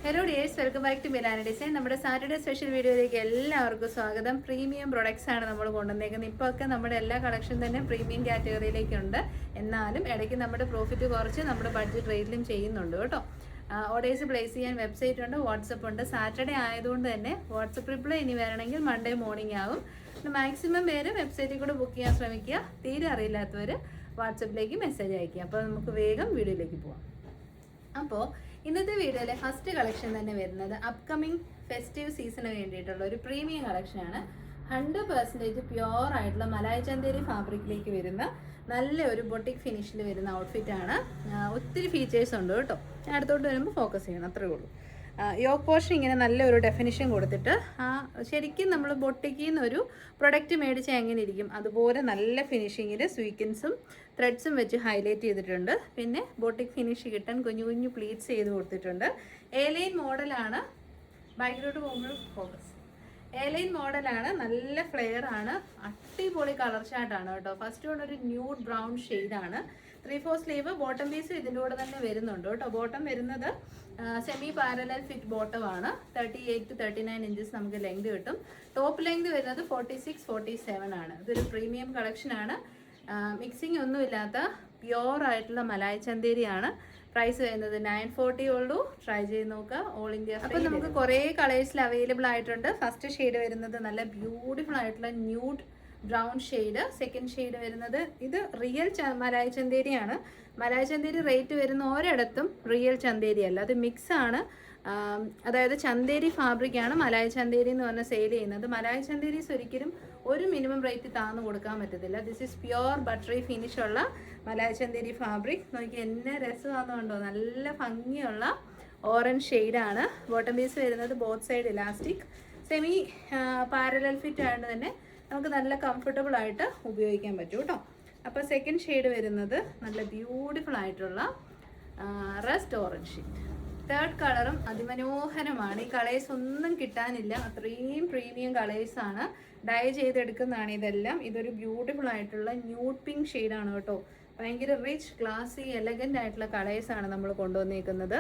Hello dears, welcome back to Milana design. നമ്മുടെ Saturday special വീഡിയോയിലേക്ക് എല്ലാവർക്കും സ്വാഗതം. പ്രീമിയം പ്രൊഡക്ട്സ് ആണ് നമ്മൾ കൊണ്ടുവന്നേക്കുന്നത്. ഇപ്പോൾ ഒക്കെ നമ്മുടെ എല്ലാ കളക്ഷൻ തന്നെ പ്രീമിയം കാറ്റഗറിയിലേക്കുണ്ട്. എന്നാലും ഇടയ്ക്ക് നമ്മുടെ പ്രോഫിറ്റ് കുറച്ച് നമ്മുടെ ബഡ്ജറ്റ് റേറ്റിലും ചെയ്യുന്നുണ്ട് കേട്ടോ. ഓർഡേഴ്സ് പ്ലേസ് ചെയ്യാൻ വെബ്സൈറ്റ് ഉണ്ട്, വാട്സപ്പ് ഉണ്ട്. സാറ്റർഡേ ആയതുകൊണ്ട് തന്നെ വാട്സപ്പ് റിപ്ലൈ ഇനി വരണമെങ്കിൽ മൺഡേ മോർണിംഗ് ആവും. മാക്സിമം പേര് വെബ്സൈറ്റിൽ കൂടെ ബുക്ക് ചെയ്യാൻ ശ്രമിക്കുക. തീരെ അറിയില്ലാത്തവർ വാട്സപ്പിലേക്ക് മെസ്സേജ് അയക്കുക. അപ്പോൾ നമുക്ക് വേഗം വീഡിയോയിലേക്ക് പോവാം. അപ്പോൾ ഇന്നത്തെ വീഡിയോയിലെ ഫസ്റ്റ് കളക്ഷൻ തന്നെ വരുന്നത് അപ്കമിങ് ഫെസ്റ്റീവ് സീസണിന് വേണ്ടിയിട്ടുള്ള ഒരു പ്രീമിയം കളക്ഷനാണ്. 100% പ്യുവർ ആയിട്ടുള്ള മലായ് ചന്തേരി ഫാബ്രിക്കിലേക്ക് വരുന്ന നല്ല ഒരു ബൊട്ടിക് ഫിനിഷിൽ വരുന്ന ഔട്ട്ഫിറ്റാണ്. ഒത്തിരി ഫീച്ചേഴ്സ് ഉണ്ട് കേട്ടോ. ഞാൻ അടുത്തോട്ട് വരുമ്പോൾ ഫോക്കസ് ചെയ്യണം, അത്രേ ഉള്ളൂ. യോക്ക് പോർഷൻ ഇങ്ങനെ നല്ലൊരു ഡെഫിനിഷൻ കൊടുത്തിട്ട് ശരിക്കും നമ്മൾ ബൊട്ടിക്കിൽ നിന്നൊരു പ്രൊഡക്റ്റ് മേടിച്ചാൽ എങ്ങനെ ഇരിക്കും അതുപോലെ നല്ല ഫിനിഷിങ്ങിൽ സ്വീക്കൻസും ത്രെഡ്സും വെച്ച് ഹൈലൈറ്റ് ചെയ്തിട്ടുണ്ട്. പിന്നെ ബൊട്ടിക് ഫിനിഷ് കിട്ടാൻ കുഞ്ഞു കുഞ്ഞു പ്ലീറ്റ്സ് ചെയ്ത് കൊടുത്തിട്ടുണ്ട്. എലൈൻ മോഡലാണ്. ബാക്കിലോട്ട് പോകുമ്പോൾ ഫോക്കസ്. എലൈൻ മോഡലാണ്, നല്ല ഫ്ലെയർ ആണ്, അടിപൊളി കളർ ചാർട്ടാണ് കേട്ടോ. ഫസ്റ്റ് വൺ ഒരു ന്യൂഡ് ബ്രൗൺ ഷെയ്ഡാണ്. 3/4 സ്ലീവ്. ബോട്ടം പീസ് ഇതിൻ്റെ കൂടെ തന്നെ വരുന്നുണ്ട് കേട്ടോ. ബോട്ടം വരുന്നത് സെമി പാരലൽ ഫിറ്റ് ബോട്ടം ആണ്. 38 to 39 ഇഞ്ചസ് നമുക്ക് ലെങ്ത് കിട്ടും. ടോപ്പ് ലെങ്ത് വരുന്നത് 46-47 ആണ്. ഇതൊരു പ്രീമിയം കളക്ഷൻ ആണ്. മിക്സിംഗ് ഒന്നുമില്ലാത്ത പ്യുവർ ആയിട്ടുള്ള മലായ് ചന്തേരിയാണ്. പ്രൈസ് വരുന്നത് 940 ഉള്ളൂ. ട്രൈ ചെയ്ത് നോക്കുക. All India. അപ്പം നമുക്ക് കുറേ കളേഴ്സിൽ അവൈലബിൾ ആയിട്ടുണ്ട്. ഫസ്റ്റ് ഷെയ്ഡ് വരുന്നത് നല്ല ബ്യൂട്ടിഫുൾ ആയിട്ടുള്ള nude brown shade. Second shade വരുന്നത് ഇത് റിയൽ മലായ് ചന്തേരിയാണ്. മലായ് ചന്തേരി റേറ്റ് വരുന്ന ഒരിടത്തും റിയൽ ചന്തേരി അല്ല, അത് മിക്സ് ആണ്. അതായത് ചന്തേരി ഫാബ്രിക്കാണ് മലായ് ചന്തേരി എന്ന് പറഞ്ഞാൽ സെയിൽ ചെയ്യുന്നത്. മലായ് ചന്തേരീസ് ഒരിക്കലും ഒരു മിനിമം റേറ്റ് താന്ന് കൊടുക്കാൻ പറ്റത്തില്ല. This is pure buttery finish ഉള്ള മലായ് ചന്തേരി ഫാബ്രിക്. നോക്കി എന്നെ രസമാണെന്നുണ്ടോ, നല്ല ഭംഗിയുള്ള ഓറഞ്ച് ഷെയ്ഡാണ്. ബോട്ടം പീസ് വരുന്നത് both side elastic semi parallel fit ആയതുകൊണ്ട് തന്നെ നമുക്ക് നല്ല കംഫർട്ടബിൾ ആയിട്ട് ഉപയോഗിക്കാൻ പറ്റും കേട്ടോ. അപ്പോൾ സെക്കൻഡ് ഷെയ്ഡ് വരുന്നത് നല്ല ബ്യൂട്ടിഫുൾ ആയിട്ടുള്ള റസ്റ്റ് ഓറഞ്ച് ഷെയ്ഡ്. തേർഡ് കളറും അതിമനോഹരമാണ്. ഈ കളേഴ്സ് ഒന്നും കിട്ടാനില്ല, അത്രയും പ്രീമിയം കളേഴ്സാണ്. ഡൈ ചെയ്തെടുക്കുന്നതാണ് ഇതെല്ലാം. ഇതൊരു ബ്യൂട്ടിഫുൾ ആയിട്ടുള്ള ന്യൂഡ് പിങ്ക് ഷെയ്ഡാണ് കേട്ടോ. ഭയങ്കര റിച്ച് ക്ലാസി എലഗൻ്റ് ആയിട്ടുള്ള കളേഴ്സാണ് നമ്മൾ കൊണ്ടുവന്നിരിക്കുന്നത്.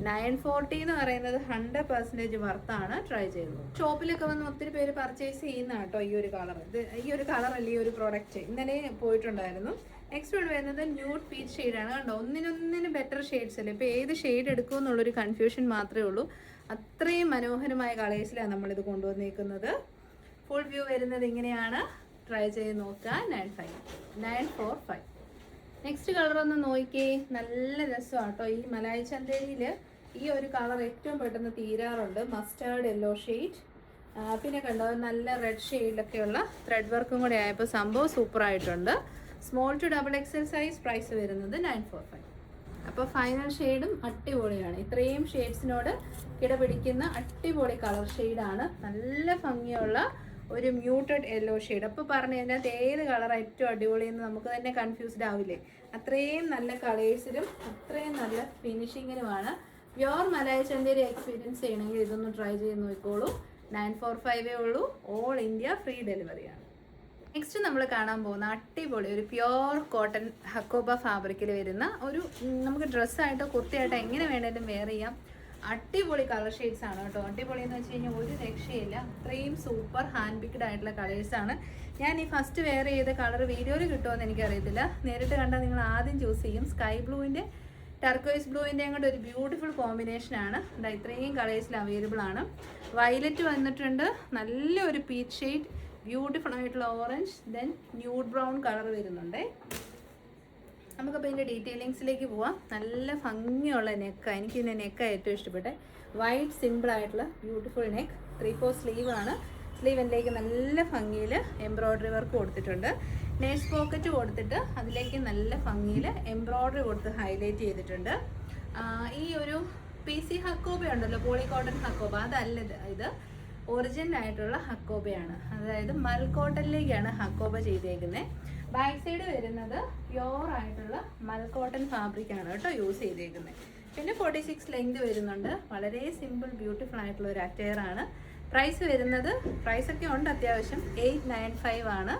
940 എന്ന് പറയുന്നത് 100% വർത്താണ്. ട്രൈ ചെയ്തത്. ഷോപ്പിലൊക്കെ വന്ന് ഒത്തിരി പേര് പർച്ചേസ് ചെയ്യുന്ന കേട്ടോ ഈ ഒരു കളർ. ഈ ഒരു കളറല്ല ഈ ഒരു പ്രോഡക്റ്റ്. ഇന്നലെ പോയിട്ടുണ്ടായിരുന്നു. നെക്സ്റ്റ് വൺ വരുന്നത് ന്യൂഡ് പീച്ച് ഷെയ്ഡാണ്. കണ്ടോ, ഒന്നിനൊന്നിന് ബെറ്റർ ഷെയ്ഡ്സ് അല്ലേ. ഇപ്പോൾ ഏത് ഷെയ്ഡ് എടുക്കും എന്നുള്ളൊരു കൺഫ്യൂഷൻ മാത്രമേ ഉള്ളൂ. അത്രയും മനോഹരമായ കളേഴ്സിലാണ് നമ്മളിത് കൊണ്ടുവന്നിരിക്കുന്നത്. ഫുൾ വ്യൂ വരുന്നത് ഇങ്ങനെയാണ്. ട്രൈ ചെയ്ത് നോക്കുക. 945. നെക്സ്റ്റ് കളർ ഒന്ന് നോക്കിയേ, നല്ല രസമാണ് കേട്ടോ. ഈ മലായ് ചന്തേരിയിൽ ഈ ഒരു കളർ ഏറ്റവും പെട്ടെന്ന് തീരാറുണ്ട്. Mustard yellow shade. പിന്നെ കണ്ടോ, നല്ല റെഡ് ഷെയ്ഡിലൊക്കെയുള്ള ത്രെഡ് വർക്കും കൂടെ ആയപ്പോൾ സംഭവം സൂപ്പറായിട്ടുണ്ട്. Small to XXL size. Price വരുന്നത് 945. അപ്പോൾ ഫൈനൽ ഷെയ്ഡും അടിപൊളിയാണ്. ഇത്രയും ഷെയ്ഡ്സിനോട് കിടപിടിക്കുന്ന അടിപൊളി കളർ ഷെയ്ഡാണ്. നല്ല ഭംഗിയുള്ള ഒരു മ്യൂട്ടഡ് യെല്ലോ ഷെയ്ഡ്. അപ്പോൾ പറഞ്ഞു കഴിഞ്ഞാൽ ഏത് കളറാണ് ഏറ്റവും അടിപൊളി എന്ന് നമുക്ക് തന്നെ കൺഫ്യൂസ്ഡ് ആവില്ലേ. അത്രയും നല്ല കളേഴ്സിലും അത്രയും നല്ല ഫിനിഷിങ്ങിനുമാണ്. പ്യുവർ മലായ് ചന്തേരി എക്സ്പീരിയൻസ് ചെയ്യണമെങ്കിൽ ഇതൊന്ന് ട്രൈ ചെയ്ത് നോക്കിക്കോളൂ. 945 ഉള്ളൂ. ഓൾ ഇന്ത്യ ഫ്രീ ഡെലിവറിയാണ്. നെക്സ്റ്റ് നമ്മൾ കാണാൻ പോകുന്ന അടിപൊളി ഒരു പ്യുവർ കോട്ടൺ ഹക്കോബ ഫാബ്രിക്കിൽ വരുന്ന ഒരു നമുക്ക് ഡ്രസ്സായിട്ടോ കുർത്തിയായിട്ടോ എങ്ങനെ വേണേലും വെയർ ചെയ്യാം. അടിപൊളി കളർ ഷെയ്ഡ്സ് ആണ് കേട്ടോ. അടിപൊളി എന്ന് വെച്ച് കഴിഞ്ഞാൽ ഒരു രക്ഷയില്ല. അത്രയും സൂപ്പർ ഹാൻഡ് പിക്ഡ് ആയിട്ടുള്ള കളേഴ്സാണ്. ഞാൻ ഈ ഫസ്റ്റ് വെയർ ചെയ്ത കളർ വീഡിയോയിൽ കിട്ടുമെന്ന് എനിക്കറിയത്തില്ല. നേരിട്ട് കണ്ടാൽ നിങ്ങൾ ആദ്യം ചൂസ് ചെയ്യും. സ്കൈ ബ്ലൂവിൻ്റെ ടർക്കോയ്സ് ബ്ലൂവിൻ്റെയും കൂടെ ഒരു ബ്യൂട്ടിഫുൾ കോമ്പിനേഷനാണ്. എന്താ ഇത്രയും കളേഴ്സിൽ അവൈലബിൾ ആണ്. വയലറ്റ് വന്നിട്ടുണ്ട്, നല്ലൊരു പീച്ച് ഷെയ്ഡ്, ബ്യൂട്ടിഫുൾ ആയിട്ടുള്ള orange, then nude brown colour വരുന്നുണ്ട്. നമുക്കപ്പോൾ ഇതിൻ്റെ ഡീറ്റെയിലിങ്സിലേക്ക് പോവാം. നല്ല ഭംഗിയുള്ള നെക്കാണ്. എനിക്ക് ഇതിൻ്റെ നെക്കാണ് ഏറ്റവും ഇഷ്ടപ്പെട്ടത്. വൈറ്റ് സിമ്പിളായിട്ടുള്ള ബ്യൂട്ടിഫുൾ നെക്ക്. 3/4 സ്ലീവ് ആണ്. സ്ലീവിലേക്ക് നല്ല ഭംഗിയിൽ എംബ്രോയ്ഡറി വർക്ക് കൊടുത്തിട്ടുണ്ട്. നേഴ്സ് പോക്കറ്റ് കൊടുത്തിട്ട് അതിലേക്ക് നല്ല ഭംഗിയിൽ എംബ്രോയ്ഡറി കൊടുത്ത് ഹൈലൈറ്റ് ചെയ്തിട്ടുണ്ട്. ഈ ഒരു PC ഹക്കോബ ഉണ്ടല്ലോ, പോളി കോട്ടൺ ഹക്കോബ, അതല്ല ഇത് ഒറിജിനൽ ആയിട്ടുള്ള ഹക്കോബയാണ്. അതായത് മൽക്കോട്ടനിലേക്കാണ് ഹക്കോബ ചെയ്തേക്കുന്നത്. ബാക്ക് സൈഡ് വരുന്നത് പ്യുവർ ആയിട്ടുള്ള മൽക്കോട്ടൺ ഫാബ്രിക്കാണ് കേട്ടോ യൂസ് ചെയ്തേക്കുന്നത്. പിന്നെ 46 ലെങ്ത് വരുന്നുണ്ട്. വളരെ സിമ്പിൾ ബ്യൂട്ടിഫുൾ ആയിട്ടുള്ള ഒരു അറ്റയർ ആണ്. പ്രൈസ് വരുന്നത്, പ്രൈസൊക്കെ ഉണ്ട് അത്യാവശ്യം, 895 ആണ്.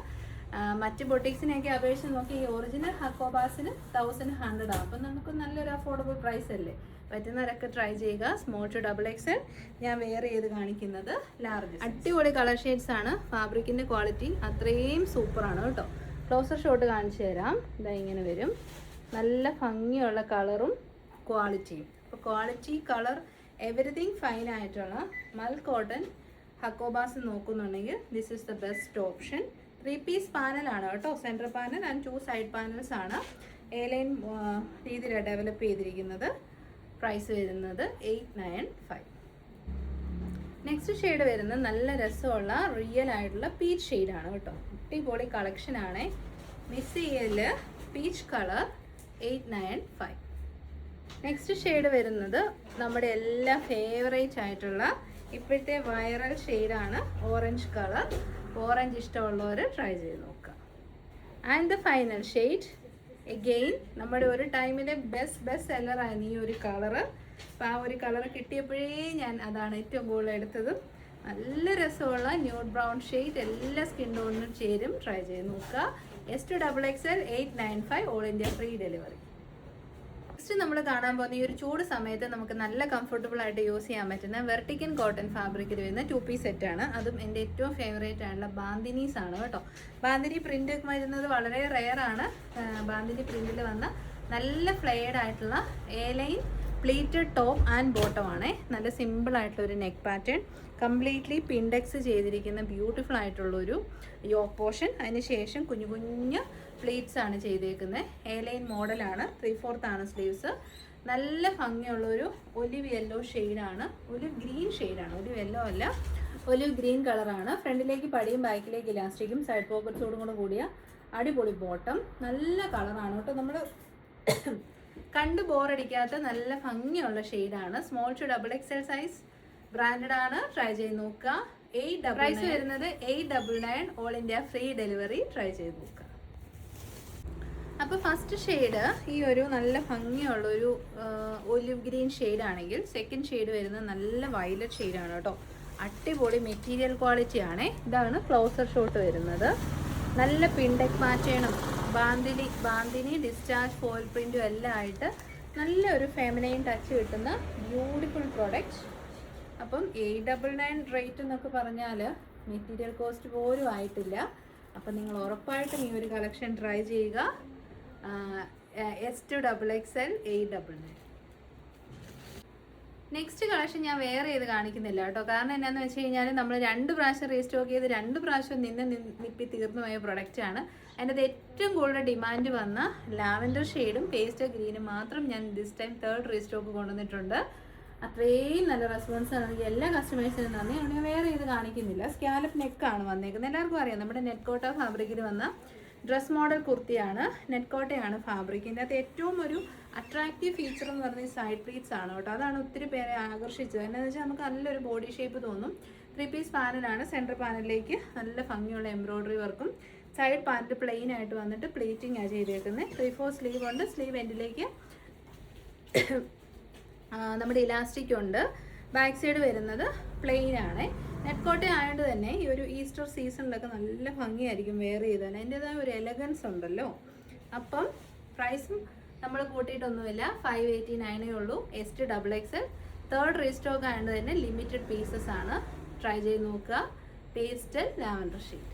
മറ്റ് ബൊട്ടിക്സിനെയൊക്കെ അപേക്ഷിച്ച് നോക്കി ഈ ഒറിജിനൽ ഹക്കോബാസിന് 1100 ആവും. അപ്പം നമുക്ക് നല്ലൊരു അഫോർഡബിൾ പ്രൈസ് അല്ലേ. പറ്റുന്നവരൊക്കെ ട്രൈ ചെയ്യുക. Small to double XL. ഞാൻ വെയർ ചെയ്ത് കാണിക്കുന്നത് ലാർജ്. അടിപൊളി കളർ ഷെയ്ഡ്സ് ആണ്. ഫാബ്രിക്കിൻ്റെ ക്വാളിറ്റി അത്രയും സൂപ്പറാണ് കേട്ടോ. ക്ലോസർ ഷോട്ട് കാണിച്ചു തരാം. ഇതാ ഇങ്ങനെ വരും. നല്ല ഭംഗിയുള്ള കളറും ക്വാളിറ്റിയും. അപ്പോൾ ക്വാളിറ്റി, കളർ, എവറിത്തിങ് ഫൈൻ ആയിട്ടുള്ള മൽ കോട്ടൺ ഹക്കോബാസ് നോക്കുന്നുണ്ടെങ്കിൽ this is the best option. 3 piece പാനലാണ് കേട്ടോ. Centre panel and 2 side panels ആണ് എ-ലൈൻ രീതിയിലാണ് ഡെവലപ്പ് ചെയ്തിരിക്കുന്നത്. പ്രൈസ് വരുന്നത് 895. നെക്സ്റ്റ് ഷെയ്ഡ് വരുന്നത് നല്ല രസമുള്ള റിയൽ ആയിട്ടുള്ള പീച്ച് ഷെയ്ഡാണ് കേട്ടോ. അടിപൊളി കളക്ഷനാണ്. മിസ് ചെയ്യല് പീച്ച് കളർ 895. നെക്സ്റ്റ് ഷെയ്ഡ് വരുന്നത് നമ്മുടെ എല്ലാ ഫേവറേറ്റ് ആയിട്ടുള്ള ഇപ്പോഴത്തെ വൈറൽ ഷെയ്ഡാണ് ഓറഞ്ച് കളർ. ഓറഞ്ച് ഇഷ്ടമുള്ളവർ ട്രൈ ചെയ്ത് നോക്കുക. And the final shade again നമ്മുടെ ഒരു ടൈമിലെ ബെസ്റ്റ് സെല്ലറായിരുന്നു ഈ ഒരു കളറ്. അപ്പോൾ ആ ഒരു കളർ കിട്ടിയപ്പോഴേ ഞാൻ അതാണ് ഏറ്റവും കൂടുതൽ എടുത്തത്. നല്ല രസമുള്ള ന്യൂഡ് ബ്രൗൺ ഷെയ്ഡ്, എല്ലാ സ്കിൻ ടോണിനും ചേരും. ട്രൈ ചെയ്ത് നോക്കുക. S2XXL 895 all India free delivery. Next നമ്മൾ കാണാൻ പോകുന്ന ഈ ഒരു ചൂട് സമയത്ത് നമുക്ക് നല്ല കംഫർട്ടബിൾ ആയിട്ട് യൂസ് ചെയ്യാൻ പറ്റുന്ന വെർട്ടിക്കൻ കോട്ടൺ ഫാബ്രിക്കിൽ വരുന്ന 2 പീസ് സെറ്റാണ്. അതും എൻ്റെ ഏറ്റവും ഫേവറേറ്റ് ആയിട്ടുള്ള ബാന്തിനീസ് ആണ് കേട്ടോ. ബാന്തിനി പ്രിൻ്റ് വരുന്നത് വളരെ റെയർ ആണ്. ബാന്തിനി പ്രിൻറ്റിൽ വന്ന നല്ല ഫ്ലെയർഡ് ആയിട്ടുള്ള A-line pleated top and bottom ആണ്. നല്ല സിമ്പിൾ ആയിട്ടുള്ള ഒരു നെക്ക് പാറ്റേൺ, കംപ്ലീറ്റ്ലി പിൻഡെക്സ് ചെയ്തിരിക്കുന്ന ബ്യൂട്ടിഫുൾ ആയിട്ടുള്ളൊരു യോക്ക് പോർഷൻ. അതിനുശേഷം കുഞ്ഞു കുഞ്ഞു പ്ലീറ്റ്സ് ആണ് ചെയ്തേക്കുന്നത്. എ-ലൈൻ മോഡലാണ്. 3/4 ആണ് സ്ലീവ്സ്. നല്ല ഭംഗിയുള്ളൊരു ഒലിവ് യെല്ലോ ഷെയ്ഡാണ്. ഒലിവ് ഗ്രീൻ ഷെയ്ഡാണ്, ഒലിവ് യെല്ലോ അല്ല, ഒലിവ് ഗ്രീൻ കളറാണ്. ഫ്രണ്ടിലേക്ക് പടിയും ബാക്കിലേക്ക് ഇലാസ്റ്റിക്കും സൈഡ് പോക്കറ്റ്സോടും കൂടെ കൂടിയ അടിപൊളി ബോട്ടം. നല്ല കളറാണ് കേട്ടോ. നമ്മൾ കണ്ട് ബോറടിക്കാത്ത നല്ല ഭംഗിയുള്ള ഷെയ്ഡാണ്. Small to XXL size branded ആണ്. ട്രൈ ചെയ്ത് നോക്കുക. പ്രൈസ് വരുന്നത് 899 all India free delivery. Try ചെയ്ത് നോക്കുക. അപ്പോൾ ഫസ്റ്റ് ഷെയ്ഡ് ഈ ഒരു നല്ല ഭംഗിയുള്ളൊരു ഒലിവ് ഗ്രീൻ ഷെയ്ഡാണെങ്കിൽ സെക്കൻഡ് ഷെയ്ഡ് വരുന്നത് നല്ല വയലറ്റ് ഷെയ്ഡാണ് കേട്ടോ. അടിപൊളി മെറ്റീരിയൽ ക്വാളിറ്റി ആണ്. ഇതാണ് ക്ലോസർ ഷോട്ട് വരുന്നത്. നല്ല പിൻഡെക്ക് പാറ്റേണും ബാന്തിനി ഡിസ്ചാർജ് ഫോയിൽ പ്രിൻറ്റും എല്ലാം ആയിട്ട് നല്ലൊരു ഫെമിനൈൻ ടച്ച് കിട്ടുന്ന ബ്യൂട്ടിഫുൾ പ്രോഡക്റ്റ്. അപ്പം 899 റേറ്റ് എന്നൊക്കെ പറഞ്ഞാൽ മെറ്റീരിയൽ കോസ്റ്റ് പോലും ആയിട്ടില്ല. അപ്പം നിങ്ങൾ ഉറപ്പായിട്ടും ഈ ഒരു കളക്ഷൻ ട്രൈ ചെയ്യുക. S2XXL 899. നെക്സ്റ്റ് കളക്ഷൻ ഞാൻ വെയർ ചെയ്ത് കാണിക്കുന്നില്ല കേട്ടോ. കാരണം എന്നാന്ന് വെച്ച് കഴിഞ്ഞാൽ നമ്മൾ 2 പ്രാവശ്യം റീസ്റ്റോക്ക് ചെയ്ത് 2 പ്രാവശ്യം നിപ്പി തീർന്നു പോയ പ്രൊഡക്റ്റാണ്. അതിൻ്റെ ഏറ്റവും കൂടുതൽ ഡിമാൻഡ് വന്ന ലാവൻഡർ ഷെയ്ഡും പേസ്റ്റൽ ഗ്രീനും മാത്രം ഞാൻ ദിസ് ടൈം 3rd റീസ്റ്റോക്ക് കൊണ്ടുവന്നിട്ടുണ്ട്. അത്രയും നല്ല റെസ്പോൺസ് ആണ് എല്ലാ കസ്റ്റമേഴ്സിനും നന്ദി. അവിടെ ഞാൻ വെയർ ചെയ്ത് കാണിക്കുന്നില്ല. സ്കാലപ്പ് നെക്കാണ് വന്നേക്കുന്നത്. എല്ലാവർക്കും അറിയാം നമ്മുടെ നെറ്റ് കോട്ട ഫാബ്രിക്കിൽ വന്ന ഡ്രസ് മോഡൽ കുർത്തിയാണ്. നെറ്റ് കോട്ടയാണ് ഫാബ്രിക്കിൻ്റെ അത് ഏറ്റവും ഒരു അട്രാക്റ്റീവ് ഫീച്ചർ എന്ന് പറഞ്ഞ സൈഡ് പ്ലീറ്റ്സ് ആണ് കേട്ടോ. അതാണ് ഒത്തിരി പേരെ ആകർഷിച്ചത്. എന്താണെന്ന് വെച്ചാൽ നമുക്ക് നല്ലൊരു ബോഡി ഷേപ്പ് തോന്നും. 3 പീസ് പാനലാണ്. സെൻറ്റർ പാനലിലേക്ക് നല്ല ഭംഗിയുള്ള എംബ്രോയ്ഡറി വർക്കും സൈഡ് പാനൽ പ്ലെയിൻ ആയിട്ട് വന്നിട്ട് പ്ലേറ്റിംഗ് ആണ് ചെയ്തേക്കുന്നത്. 3/4 സ്ലീവ് ഉണ്ട്. സ്ലീവ് എൻഡിലേക്ക് നമ്മുടെ ഇലാസ്റ്റിക് ഉണ്ട്. ബാക്ക് സൈഡ് വരുന്നത് പ്ലെയിൻ ആണ്. നെറ്റ് കോട്ട ആയതുകൊണ്ട് തന്നെ ഈ ഒരു ഈസ്റ്റർ സീസണിലൊക്കെ നല്ല ഭംഗിയായിരിക്കും വെയർ ചെയ്താൽ. അതിൻ്റെതായ ഒരു എലഗൻസ് ഉണ്ടല്ലോ. അപ്പം പ്രൈസും നമ്മൾ കൂട്ടിയിട്ടൊന്നുമില്ല. 589 ഉള്ളൂ. S2XXL 3rd റീസ്റ്റോക്ക് ആയതുകൊണ്ട് തന്നെ ലിമിറ്റഡ് പീസസ് ആണ്. ട്രൈ ചെയ്ത് നോക്കുക. Pastel lavender shade.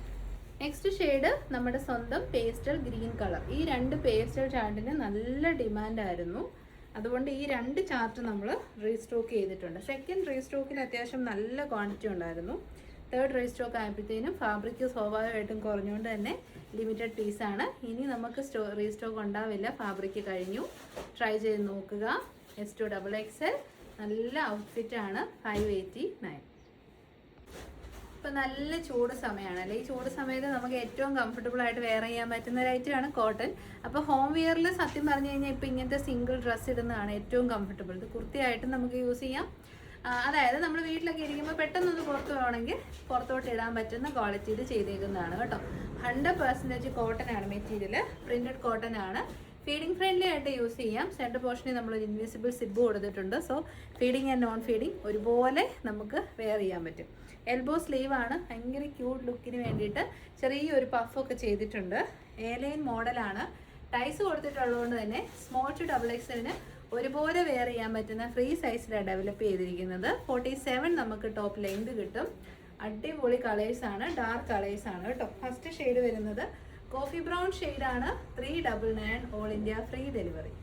Next shade നമ്മുടെ സ്വന്തം പേസ്റ്റൽ ഗ്രീൻ കളർ. ഈ 2 പേസ്റ്റൽ ചാർട്ടിന് നല്ല ഡിമാൻഡായിരുന്നു. അതുകൊണ്ട് ഈ 2 ചാർട്ട് നമ്മൾ റീസ്റ്റോക്ക് ചെയ്തിട്ടുണ്ട്. സെക്കൻഡ് റീസ്റ്റോക്കിൽ അത്യാവശ്യം നല്ല ക്വാണ്ടിറ്റി ഉണ്ടായിരുന്നു. 3rd റീസ്റ്റോക്ക് ആയപ്പോഴത്തേനും ഫാബ്രിക് സ്വാഭാവികമായിട്ടും കുറഞ്ഞുകൊണ്ട് തന്നെ ലിമിറ്റഡ് പീസാണ്. ഇനി നമുക്ക് റീസ്റ്റോക്ക് ഉണ്ടാവില്ല. ഫാബ്രിക് കഴിഞ്ഞു. ട്രൈ ചെയ്ത് നോക്കുക. S2XXL നല്ല ഔട്ട്ഫിറ്റാണ്. 589. ഇപ്പം നല്ല ചൂട് സമയമാണ് അല്ലേ. ഈ ചൂട് സമയത്ത് നമുക്ക് ഏറ്റവും കംഫർട്ടബിൾ ആയിട്ട് വെയർ ചെയ്യാൻ പറ്റുന്ന ഒരു ഐറ്റമാണ് കോട്ടൺ. അപ്പോൾ ഹോം വെയറിൽ സത്യം പറഞ്ഞു കഴിഞ്ഞാൽ ഇപ്പോൾ ഇങ്ങനത്തെ സിംഗിൾ ഡ്രസ്സ് ഇടുന്നതാണ് ഏറ്റവും കംഫർട്ടബിൾ. ഇത് കുർത്തിയായിട്ടും നമുക്ക് യൂസ് ചെയ്യാം. അതായത് നമ്മൾ വീട്ടിലൊക്കെ ഇരിക്കുമ്പോൾ പെട്ടെന്നൊന്ന് പുറത്ത് പോകണമെങ്കിൽ പുറത്തോട്ട് ഇടാൻ പറ്റുന്ന ക്വാളിറ്റിയിൽ ചെയ്തേക്കുന്നതാണ് കേട്ടോ. 100% കോട്ടൺ ആണ് മെറ്റീരിയൽ. പ്രിന്റഡ് കോട്ടൺ ആണ്. ഫീഡിങ് ഫ്രണ്ട്ലി ആയിട്ട് യൂസ് ചെയ്യാം. സെൻറ്റർ പോർഷനിൽ നമ്മൾ ഇൻവിസിബിൾ സിബ് കൊടുത്തിട്ടുണ്ട്. So feeding and non feeding ഒരുപോലെ നമുക്ക് വെയർ ചെയ്യാൻ പറ്റും. എൽബോ സ്ലീവ് ആണ്. ഭയങ്കര ക്യൂട്ട് ലുക്കിന് വേണ്ടിയിട്ട് ചെറിയൊരു പഫൊക്കെ ചെയ്തിട്ടുണ്ട്. എ-ലൈൻ മോഡലാണ്. ടൈസ് കൊടുത്തിട്ടുള്ളതുകൊണ്ട് തന്നെ സ്മോൾ ടു XXLന് ഒരുപോലെ വെയർ ചെയ്യാൻ പറ്റുന്ന ഫ്രീ സൈസിലാണ് ഡെവലപ്പ് ചെയ്തിരിക്കുന്നത്. 47 നമുക്ക് ടോപ്പ് ലെങ്ത് കിട്ടും. അടിപൊളി കളേഴ്സാണ്, ഡാർക്ക് കളേഴ്സാണ് കേട്ടോ. ഫസ്റ്റ് ഷെയ്ഡ് വരുന്നത് കോഫി ബ്രൗൺ ഷെയ്ഡാണ്. 399 ഓൾ ഇന്ത്യ ഫ്രീ ഡെലിവറി.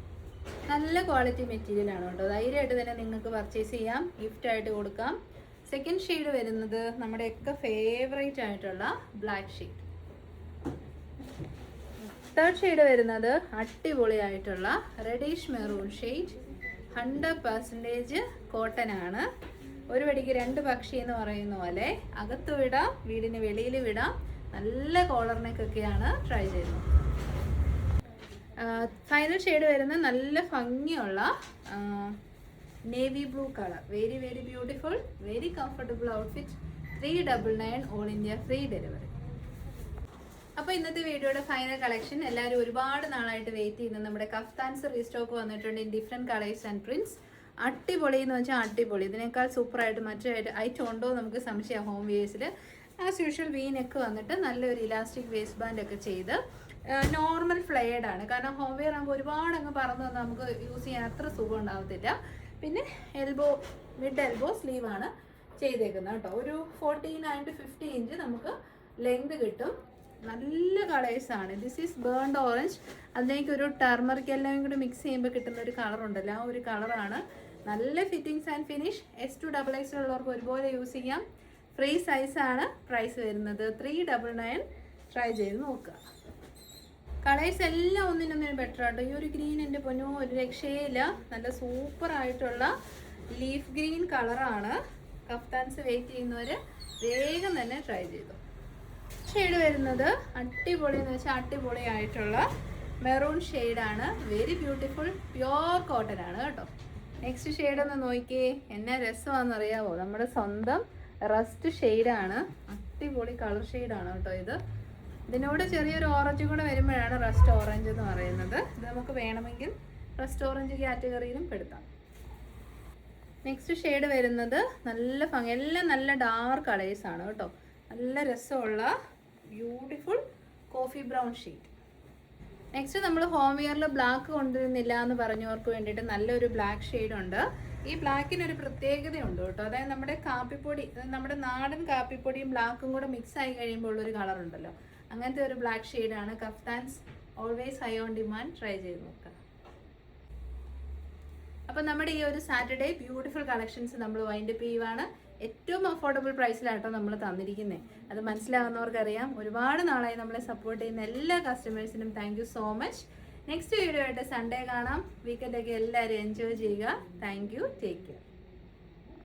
നല്ല ക്വാളിറ്റി മെറ്റീരിയൽ ആണ് കേട്ടോ. ധൈര്യമായിട്ട് തന്നെ നിങ്ങൾക്ക് പർച്ചേസ് ചെയ്യാം, ഗിഫ്റ്റ് ആയിട്ട് കൊടുക്കാം. സെക്കൻഡ് ഷെയ്ഡ് വരുന്നത് നമ്മുടെയൊക്കെ ഫേവറേറ്റ് ആയിട്ടുള്ള ബ്ലാക്ക് ഷെയ്ഡ്. തേർഡ് ഷെയ്ഡ് വരുന്നത് അടിപൊളിയായിട്ടുള്ള റെഡിഷ് മെറൂൺ ഷെയ്ഡ്. 100% കോട്ടൺ ആണ്. ഒരു വെടിക്ക് രണ്ട് പക്ഷി എന്ന് പറയുന്ന പോലെ അകത്ത് വിടാം, വീടിന് വെളിയിൽ വിടാം. നല്ല കോളർ നെക്കൊക്കെയാണ് ട്രൈ ചെയ്യുന്നത്. ഫൈനൽ ഷെയ്ഡ് വരുന്ന നല്ല ഭംഗിയുള്ള navy blue colour. Very very beautiful, very comfortable outfit. 399 all India free delivery. അപ്പോൾ ഇന്നത്തെ വീഡിയോയുടെ ഫൈനൽ കളക്ഷൻ എല്ലാവരും ഒരുപാട് നാളായിട്ട് വെയിറ്റ് ചെയ്യുന്ന നമ്മുടെ കഫ്താൻസ് റീസ്റ്റോക്ക് വന്നിട്ടുണ്ട് in different colours and prints. അടിപൊളി എന്ന് വെച്ചാൽ അടിപൊളി. ഇതിനേക്കാൾ സൂപ്പറായിട്ട് മറ്റു ഐറ്റം ഉണ്ടോ നമുക്ക് സംശയം. ഹോം വേഴ്സിൽ ആസ് യൂഷ്വൽ വി നെക്ക് വന്നിട്ട് നല്ലൊരു ഇലാസ്റ്റിക് വേസ്റ്റ് ബാൻഡ് ഒക്കെ ചെയ്ത് നോർമൽ ഫ്ലെയർഡ് ആണ്. കാരണം ഹോം വെയർ ആകുമ്പോൾ ഒരുപാട് അങ്ങ് പറന്ന് വന്ന് നമുക്ക് യൂസ് ചെയ്യാൻ അത്ര സുഖം ഉണ്ടാവത്തില്ല. പിന്നെ മിഡ് എൽബോ സ്ലീവ് ആണ് ചെയ്തേക്കുന്നത് കേട്ടോ. ഒരു 49 to 50 ഇഞ്ച് നമുക്ക് ലെങ്ത് കിട്ടും. നല്ല കളേഴ്സാണ്. This is burnt orange. അതിലേക്ക് ഒരു ടർമറിക് എല്ലാം കൂടി മിക്സ് ചെയ്യുമ്പോൾ കിട്ടുന്ന ഒരു കളറുണ്ടല്ലോ, ആ ഒരു കളറാണ്. നല്ല fittings and finish. S2 XXL ഉള്ളവർക്ക് ഒരുപോലെ യൂസ് ചെയ്യാം. ഫ്രീ സൈസാണ്. പ്രൈസ് വരുന്നത് 399. ട്രൈ ചെയ്ത് നോക്കുക. കളേഴ്സ് എല്ലാം ഒന്നിനൊന്നിനും ബെറ്റർ ആട്ടോ. ഈ ഒരു ഗ്രീൻ എൻ്റെ പൊന്നോ ഒരു രക്ഷയില്ല. നല്ല സൂപ്പർ ആയിട്ടുള്ള ലീഫ് ഗ്രീൻ കളറാണ്. കഫ്താൻസ് വെയിറ്റ് ചെയ്യുന്നവർ വേഗം തന്നെ ട്രൈ ചെയ്തു. ഷെയ്ഡ് വരുന്നത് അടിപൊളി എന്ന് വെച്ചാൽ അടിപൊളിയായിട്ടുള്ള മെറൂൺ ഷെയ്ഡാണ്. വെരി ബ്യൂട്ടിഫുൾ പ്യോർ കോട്ടൺ ആണ് കേട്ടോ. നെക്സ്റ്റ് ഷെയ്ഡ് ഒന്ന് നോക്കിയേ, എന്നാ രസമാണെന്നറിയാവോ. നമ്മുടെ സ്വന്തം റസ്റ്റ് ഷെയ്ഡാണ്. അടിപൊളി കളർ ഷെയ്ഡാണ് കേട്ടോ ഇത്. ഇതിനോട് ചെറിയൊരു ഓറഞ്ച് കൂടെ വരുമ്പോഴാണ് റസ്റ്റ് ഓറഞ്ച് എന്ന് പറയുന്നത്. ഇത് നമുക്ക് വേണമെങ്കിൽ റസ്റ്റ് ഓറഞ്ച് കാറ്റഗറിയിലും പെടുത്താം. നെക്സ്റ്റ് ഷെയ്ഡ് വരുന്നത് നല്ല ഭംഗി, എല്ലാം നല്ല ഡാർക്ക് കളേഴ്സാണ് കേട്ടോ. നല്ല രസമുള്ള beautiful coffee brown shade. Next നമ്മൾ ഹോം വെയറിൽ ബ്ലാക്ക് കൊണ്ടുവരുന്നില്ല എന്ന് പറഞ്ഞവർക്ക് വേണ്ടിയിട്ട് നല്ലൊരു ബ്ലാക്ക് ഷെയ്ഡുണ്ട്. ഈ ബ്ലാക്കിനൊരു പ്രത്യേകതയുണ്ട് കേട്ടോ. അതായത് നമ്മുടെ കാപ്പിപ്പൊടി, നമ്മുടെ നാടൻ കാപ്പിപ്പൊടിയും ബ്ലാക്കും കൂടെ മിക്സ് ആയി കഴിയുമ്പോൾ ഉള്ളൊരു കളർ ഉണ്ടല്ലോ, അങ്ങനത്തെ ഒരു ബ്ലാക്ക് ഷെയ്ഡാണ്. Kaftans always high on demand. Try ചെയ്ത് നോക്കുക. അപ്പോൾ നമ്മുടെ ഈ ഒരു സാറ്റർഡേ ബ്യൂട്ടിഫുൾ കളക്ഷൻസ് നമ്മൾ വൈൻഡപ്പ് ചെയ്യുവാണ്. ഏറ്റവും അഫോർഡബിൾ പ്രൈസിലാട്ടോ നമ്മൾ തന്നിരിക്കുന്നത്. അത് മനസ്സിലാകുന്നവർക്കറിയാം. ഒരുപാട് നാളായി നമ്മളെ സപ്പോർട്ട് ചെയ്യുന്ന എല്ലാ കസ്റ്റമേഴ്സിനും thank you so much. Next video ആയിട്ട് സൺഡേ കാണാം. വീക്കെൻഡൊക്കെ എല്ലാവരും എൻജോയ് ചെയ്യുക. Thank you. Take care.